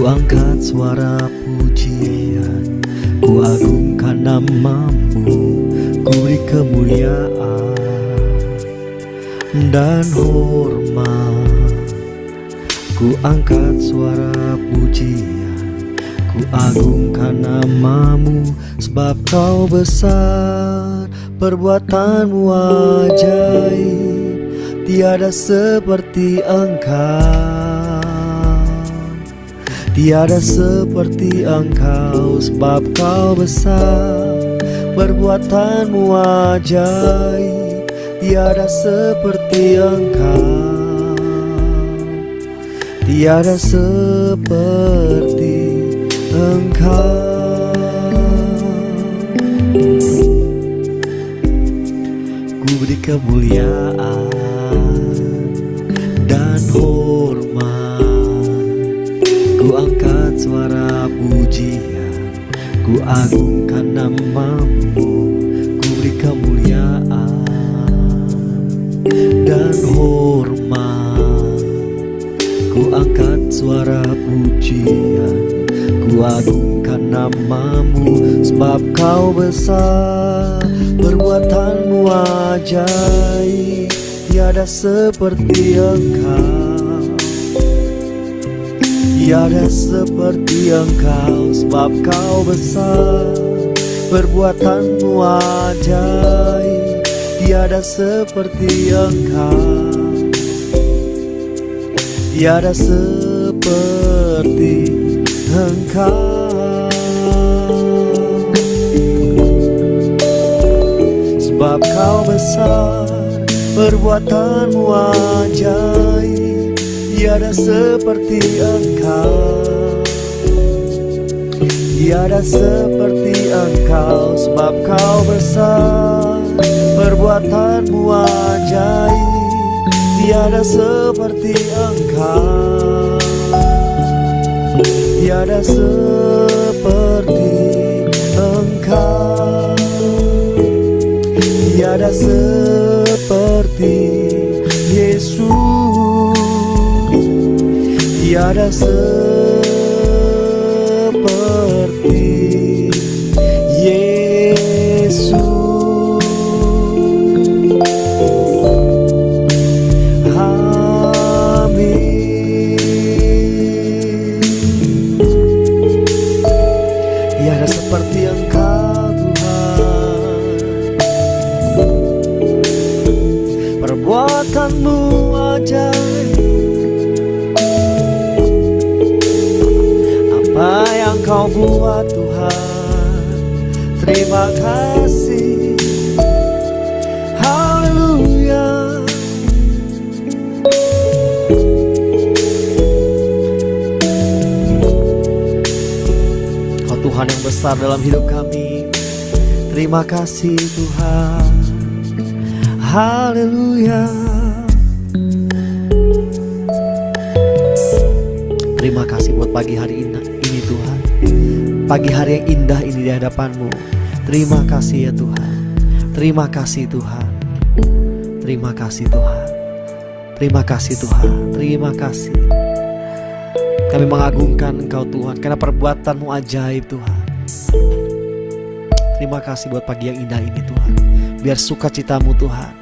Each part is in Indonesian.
Ku angkat suara pujian, ku agungkan namamu, ku beri kemuliaan dan hormat. Ku angkat suara pujian, ku agungkan namamu, sebab kau besar, perbuatanmu ajaib, tiada seperti engkau. Tiada seperti engkau, sebab kau besar, perbuatanmu ajaib, tiada seperti engkau. Tiada seperti engkau. Ku beri kemuliaan dan hormat. Ku angkat suara pujian, ku agungkan namamu, ku beri kemuliaan dan hormat. Ku angkat suara pujian, ku agungkan namamu, sebab kau besar, perbuatanmu ajaib, tiada seperti engkau. Tiada seperti engkau, sebab kau besar, perbuatanmu ajaib, tiada seperti engkau. Tiada seperti engkau. Sebab kau besar, perbuatanmu ajaib, tiada seperti engkau. Tiada seperti engkau, sebab kau besar, perbuatanmu ajaib, tiada seperti engkau. Tiada seperti engkau. Tiada seperti Yesus. Tiada seperti Yesus. Amin. Tiada seperti Engkau Tuhan, perbuatanmu ajaib, apa yang kau buat Tuhan, terima kasih. Haleluya. Kau Tuhan yang besar dalam hidup kami, terima kasih Tuhan. Haleluya. Terima kasih buat pagi hari ini Tuhan, pagi hari yang indah ini di hadapan-Mu. Terima kasih ya Tuhan. Terima kasih Tuhan. Terima kasih Tuhan. Terima kasih Tuhan. Terima kasih. Kami mengagungkan Engkau Tuhan, karena perbuatan-Mu ajaib Tuhan. Terima kasih buat pagi yang indah ini Tuhan. Biar sukacita-Mu Tuhan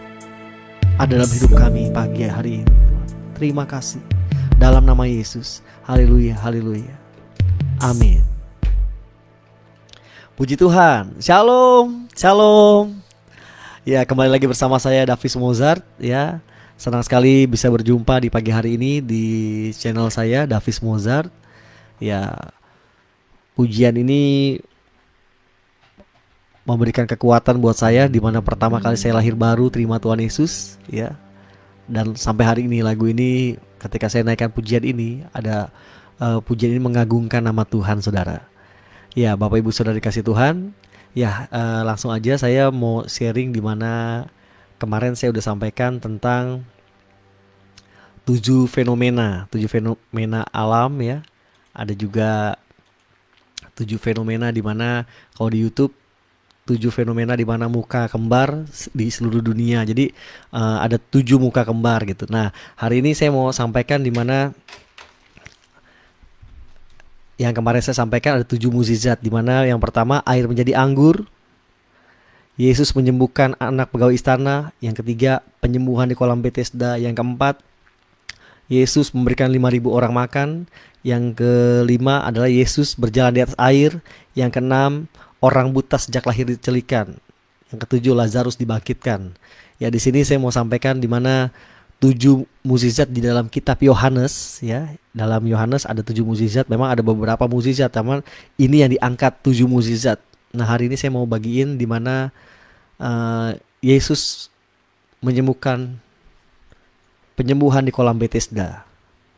ada dalam hidup kami pagi hari ini Tuhan. Terima kasih. Dalam nama Yesus. Haleluya, haleluya. Amin. Puji Tuhan. Shalom, shalom. Ya, kembali lagi bersama saya Davis Mozart ya. Senang sekali bisa berjumpa di pagi hari ini di channel saya Davis Mozart. Ya, pujian ini memberikan kekuatan buat saya, di mana pertama kali saya lahir baru terima Tuhan Yesus ya. Dan sampai hari ini lagu ini ketika saya naikkan pujian ini ada pujian ini mengagungkan nama Tuhan saudara. Ya, Bapak Ibu Saudara dikasih Tuhan. Ya, langsung aja saya mau sharing, di mana kemarin saya udah sampaikan tentang 7 fenomena alam ya. Ada juga 7 fenomena di mana kalau di YouTube 7 fenomena di mana muka kembar di seluruh dunia. Jadi ada 7 muka kembar gitu. Nah, hari ini saya mau sampaikan di mana yang kemarin saya sampaikan ada 7 mukjizat, di mana yang pertama air menjadi anggur, Yesus menyembuhkan anak pegawai istana, yang ketiga penyembuhan di kolam Bethesda, yang keempat Yesus memberikan 5.000 orang makan, yang kelima adalah Yesus berjalan di atas air, yang keenam orang buta sejak lahir dicelikan, yang ketujuh Lazarus dibangkitkan. Ya, di sini saya mau sampaikan di mana 7 mukjizat di dalam kitab Yohanes, ya. Dalam Yohanes ada 7 mukjizat, memang ada beberapa mukjizat, teman. Ini yang diangkat 7 mukjizat. Nah, hari ini saya mau bagiin di mana Yesus menyembuhkan penyembuhan di kolam Bethesda,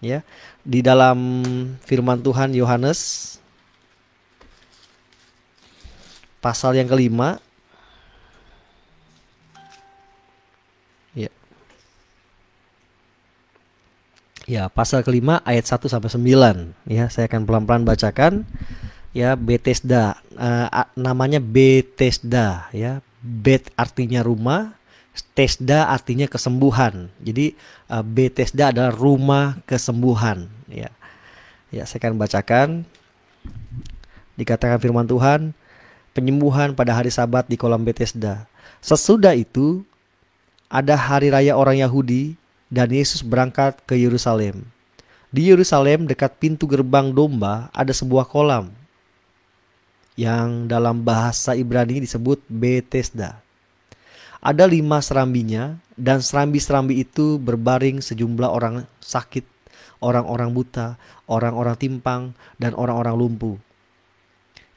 ya. Di dalam firman Tuhan Yohanes pasal yang kelima, ya. Ya, pasal kelima ayat 1 sampai 9, ya. Saya akan pelan-pelan bacakan. Ya, Bethesda, namanya Bethesda, ya. Bet artinya rumah, Tesda artinya kesembuhan. Jadi Bethesda adalah rumah kesembuhan, ya. Ya, saya akan bacakan. Dikatakan firman Tuhan, penyembuhan pada hari Sabat di kolam Bethesda. Sesudah itu ada hari raya orang Yahudi dan Yesus berangkat ke Yerusalem. Di Yerusalem dekat pintu gerbang domba ada sebuah kolam yang dalam bahasa Ibrani disebut Bethesda. Ada 5 serambinya, dan serambi-serambi itu berbaring sejumlah orang sakit, orang-orang buta, orang-orang timpang, dan orang-orang lumpuh,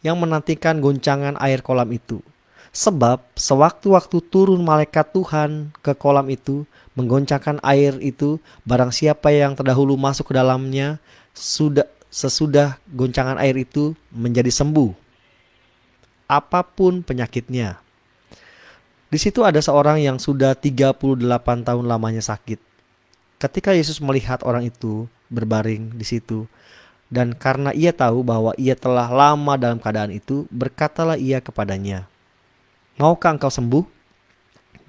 yang menantikan goncangan air kolam itu. Sebab sewaktu-waktu turun malaikat Tuhan ke kolam itu, menggoncangkan air itu, barang siapa yang terdahulu masuk ke dalamnya, sesudah goncangan air itu menjadi sembuh, apapun penyakitnya. Di situ ada seorang yang sudah 38 tahun lamanya sakit. Ketika Yesus melihat orang itu berbaring di situ, dan karena ia tahu bahwa ia telah lama dalam keadaan itu, berkatalah ia kepadanya, "Maukah engkau sembuh?"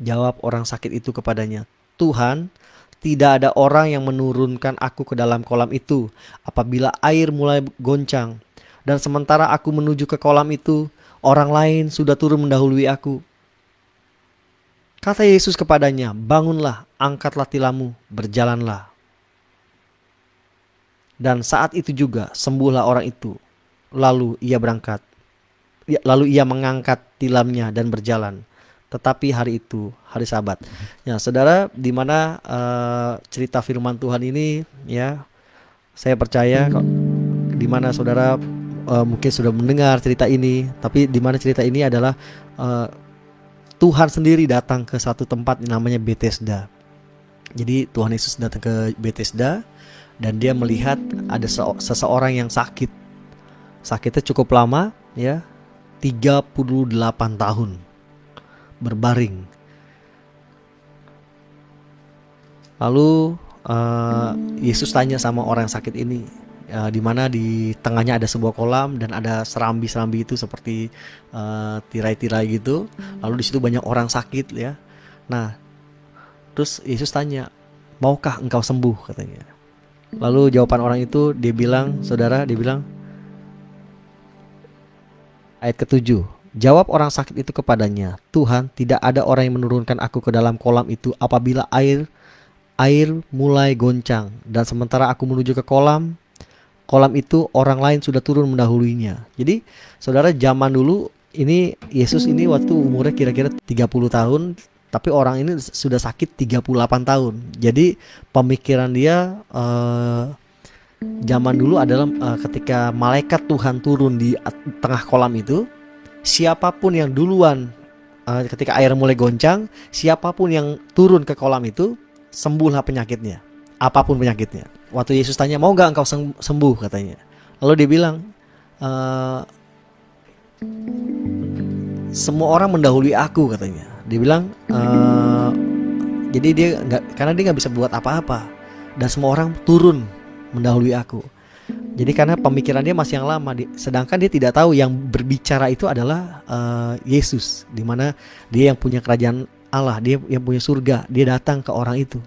Jawab orang sakit itu kepadanya, "Tuhan, tidak ada orang yang menurunkan aku ke dalam kolam itu apabila air mulai goncang. Dan sementara aku menuju ke kolam itu, orang lain sudah turun mendahului aku." Kata Yesus kepadanya, "Bangunlah, angkatlah tilammu, berjalanlah." Dan saat itu juga sembuhlah orang itu. Lalu ia mengangkat tilamnya dan berjalan. Tetapi hari itu hari Sabat. Ya, saudara, di mana cerita firman Tuhan ini, ya, saya percaya di mana saudara mungkin sudah mendengar cerita ini, tapi di mana cerita ini adalah Tuhan sendiri datang ke satu tempat yang namanya Bethesda. Jadi Tuhan Yesus datang ke Bethesda dan dia melihat ada seseorang yang sakit. Sakitnya cukup lama, ya, 38 tahun berbaring. Lalu Yesus tanya sama orang sakit ini, di mana di tengahnya ada sebuah kolam dan ada serambi-serambi itu seperti tirai-tirai gitu. Lalu di situ banyak orang sakit, ya. Nah, terus Yesus tanya, "Maukah engkau sembuh?" katanya. Lalu jawaban orang itu, dia bilang, ayat ke-7, jawab orang sakit itu kepadanya, "Tuhan, tidak ada orang yang menurunkan aku ke dalam kolam itu apabila air mulai goncang. Dan sementara aku menuju ke kolam itu, orang lain sudah turun mendahuluinya." Jadi saudara, zaman dulu ini Yesus ini waktu umurnya kira-kira 30 tahun, tapi orang ini sudah sakit 38 tahun. Jadi pemikiran dia zaman dulu adalah ketika malaikat Tuhan turun di tengah kolam itu, siapapun yang duluan ketika air mulai goncang, siapapun yang turun ke kolam itu, sembuhlah penyakitnya, apapun penyakitnya. Waktu Yesus tanya, "Mau gak engkau sembuh?" katanya. Lalu dia bilang, "Semua orang mendahului aku," katanya. Dia bilang, jadi dia karena dia nggak bisa buat apa-apa, dan semua orang turun mendahului aku. Jadi karena pemikiran dia masih yang lama, sedangkan dia tidak tahu yang berbicara itu adalah Yesus, di mana dia yang punya kerajaan Allah, dia yang punya surga, dia datang ke orang itu.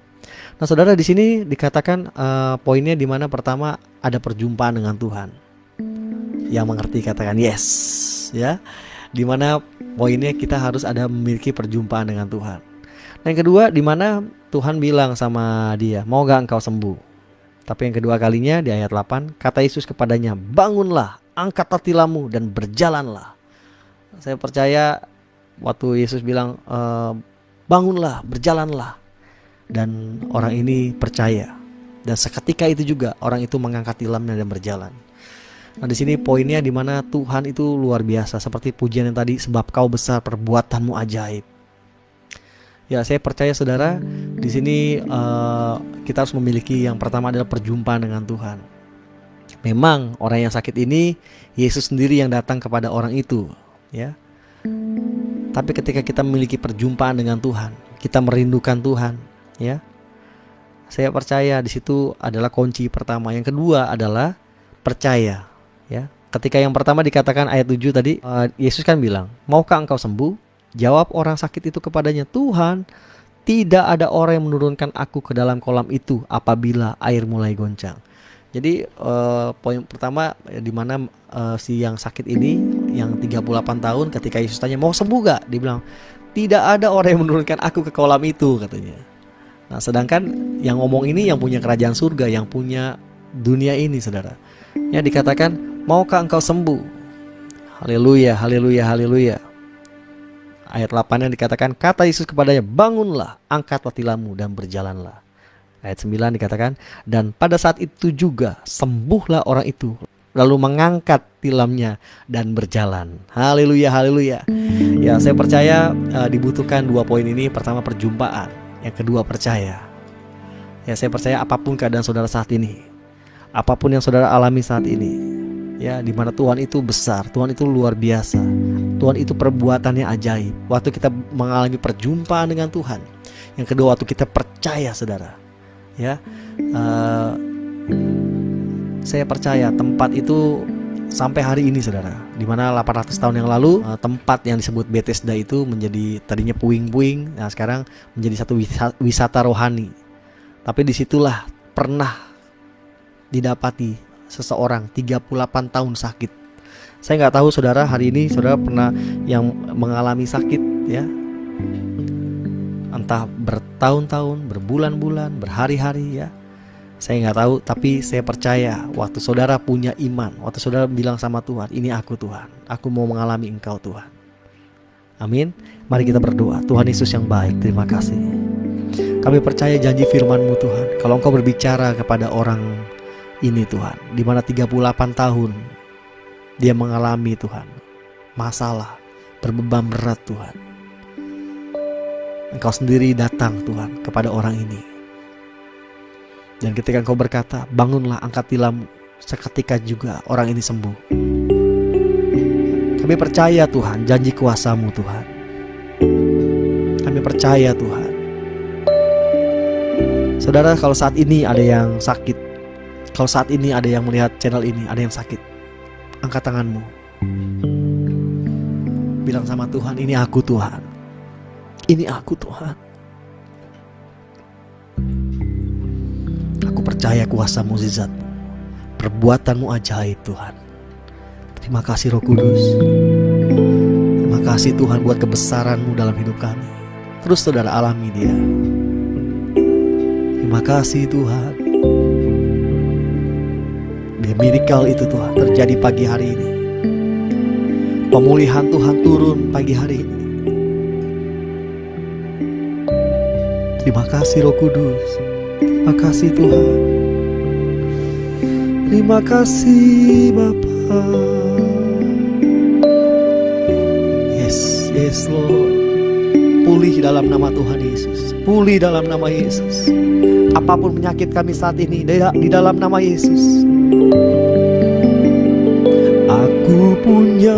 Nah, saudara, di sini dikatakan poinnya di mana pertama ada perjumpaan dengan Tuhan. Yang mengerti katakan yes, ya. Dimana poinnya kita harus ada memiliki perjumpaan dengan Tuhan. Nah, yang kedua, dimana Tuhan bilang sama dia, mau gak engkau sembuh? Tapi yang kedua kalinya di ayat 8, kata Yesus kepadanya, bangunlah, angkatlah tilammu dan berjalanlah. Saya percaya waktu Yesus bilang bangunlah, berjalanlah, dan orang ini percaya. Dan seketika itu juga orang itu mengangkat tilamnya dan berjalan. Nah, di sini poinnya di mana Tuhan itu luar biasa, seperti pujian yang tadi, sebab kau besar, perbuatanmu ajaib. Ya, saya percaya saudara, di sini kita harus memiliki yang pertama adalah perjumpaan dengan Tuhan. Memang orang yang sakit ini Yesus sendiri yang datang kepada orang itu, ya. Tapi ketika kita memiliki perjumpaan dengan Tuhan, kita merindukan Tuhan, ya. Saya percaya di situ adalah kunci pertama. Yang kedua adalah percaya. Ya, ketika yang pertama dikatakan ayat 7 tadi, Yesus kan bilang, maukah engkau sembuh? Jawab orang sakit itu kepadanya, Tuhan, tidak ada orang yang menurunkan aku ke dalam kolam itu apabila air mulai goncang. Jadi poin pertama di mana si yang sakit ini, yang 38 tahun, ketika Yesus tanya, mau sembuh gak? Dia bilang, tidak ada orang yang menurunkan aku ke kolam itu, katanya. Nah, sedangkan yang ngomong ini yang punya kerajaan surga, yang punya dunia ini, saudara. Ya, dikatakan, maukah engkau sembuh? Haleluya, haleluya, haleluya. Ayat 8 yang dikatakan, kata Yesus kepadanya, bangunlah, angkatlah tilammu dan berjalanlah. Ayat 9 dikatakan, dan pada saat itu juga sembuhlah orang itu, lalu mengangkat tilamnya dan berjalan. Haleluya, haleluya. Ya, saya percaya dibutuhkan dua poin ini. Pertama, perjumpaan. Yang kedua, percaya. Ya, saya percaya apapun keadaan saudara saat ini, apapun yang saudara alami saat ini, ya, di mana Tuhan itu besar, Tuhan itu luar biasa, Tuhan itu perbuatannya ajaib. Waktu kita mengalami perjumpaan dengan Tuhan. Yang kedua, waktu kita percaya, saudara, ya, saya percaya tempat itu sampai hari ini, saudara, di mana 800 tahun yang lalu tempat yang disebut Bethesda itu menjadi tadinya puing-puing, nah sekarang menjadi satu wisata rohani. Tapi disitulah pernah didapati seseorang 38 tahun sakit. Saya nggak tahu saudara hari ini saudara pernah yang mengalami sakit, ya, entah bertahun-tahun, berbulan-bulan, berhari-hari, ya. Saya nggak tahu, tapi saya percaya waktu saudara punya iman, waktu saudara bilang sama Tuhan, ini aku Tuhan, aku mau mengalami Engkau Tuhan. Amin. Mari kita berdoa. Tuhan Yesus yang baik, terima kasih. Kami percaya janji firman-Mu Tuhan. Kalau Engkau berbicara kepada orang ini Tuhan, di mana 38 tahun dia mengalami Tuhan masalah, berbeban berat Tuhan, Engkau sendiri datang Tuhan kepada orang ini. Dan ketika Engkau berkata, bangunlah, angkat tilammu, seketika juga orang ini sembuh. Kami percaya Tuhan, janji kuasa-Mu Tuhan. Kami percaya Tuhan. Saudara, kalau saat ini ada yang sakit, kalau saat ini ada yang melihat channel ini, ada yang sakit, angkat tanganmu, bilang sama Tuhan, ini aku Tuhan, ini aku Tuhan. Aku percaya kuasa mukjizat-Mu, perbuatan-Mu ajaib Tuhan. Terima kasih Roh Kudus. Terima kasih Tuhan buat kebesaran-Mu dalam hidup kami. Terus saudara alami dia. Terima kasih Tuhan. Biar miracle itu Tuhan terjadi pagi hari ini. Pemulihan Tuhan turun pagi hari ini. Terima kasih Roh Kudus. Terima kasih Tuhan. Terima kasih Bapa. Yes, yes Lord. Pulih dalam nama Tuhan Yesus. Pulih dalam nama Yesus. Apapun penyakit kami saat ini, di dalam nama Yesus. Aku punya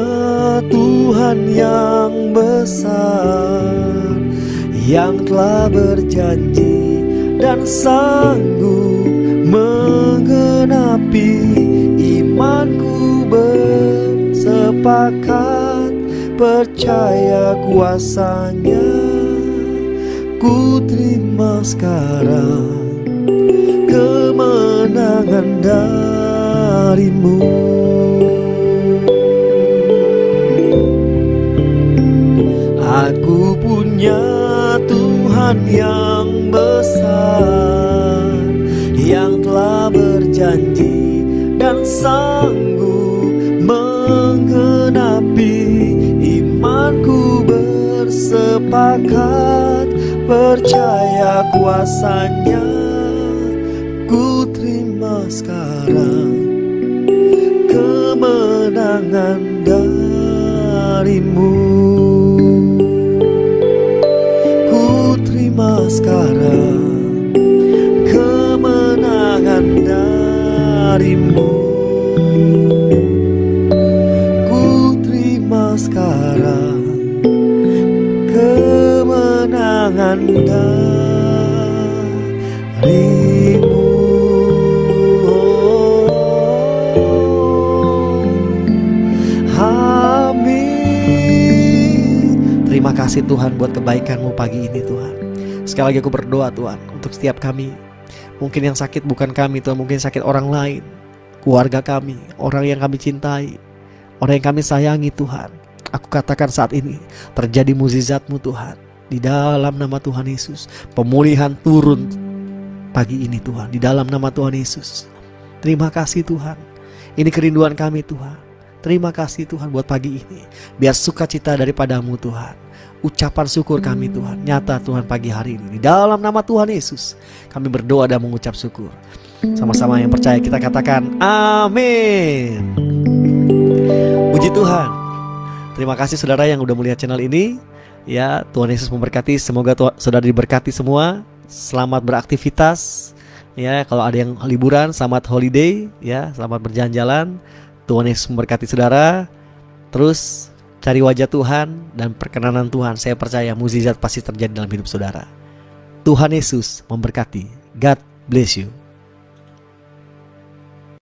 Tuhan yang besar, yang telah berjanji dan sanggup menggenapi. Imanku bersepakat percaya kuasa-Nya. Ku terima sekarang kemenangan dari-Mu. Hanya Tuhan yang besar, yang telah berjanji dan sanggup menggenapi. Imanku bersepakat, percaya kuasanya. Ku terima sekarang kemenangan darimu. Ku terima sekarang kemenangan darimu. Ku terima sekarang kemenangan darimu. Terima kasih Tuhan buat kebaikan-Mu pagi ini Tuhan. Sekali lagi aku berdoa Tuhan untuk setiap kami. Mungkin yang sakit bukan kami Tuhan, mungkin sakit orang lain, keluarga kami, orang yang kami cintai, orang yang kami sayangi Tuhan. Aku katakan saat ini terjadi mukjizat-Mu Tuhan. Di dalam nama Tuhan Yesus, pemulihan turun pagi ini Tuhan, di dalam nama Tuhan Yesus. Terima kasih Tuhan. Ini kerinduan kami Tuhan. Terima kasih Tuhan buat pagi ini. Biar sukacita daripada-Mu Tuhan, ucapan syukur kami Tuhan nyata Tuhan pagi hari ini. Di dalam nama Tuhan Yesus kami berdoa dan mengucap syukur. Sama-sama yang percaya kita katakan amin. Puji Tuhan. Terima kasih saudara yang udah melihat channel ini. Ya, Tuhan Yesus memberkati. Semoga saudara diberkati semua. Selamat beraktivitas. Ya, kalau ada yang liburan, selamat holiday. Ya, selamat berjalan-jalan. Tuhan Yesus memberkati saudara. Terus cari wajah Tuhan dan perkenanan Tuhan. Saya percaya mukjizat pasti terjadi dalam hidup saudara. Tuhan Yesus memberkati. God bless you.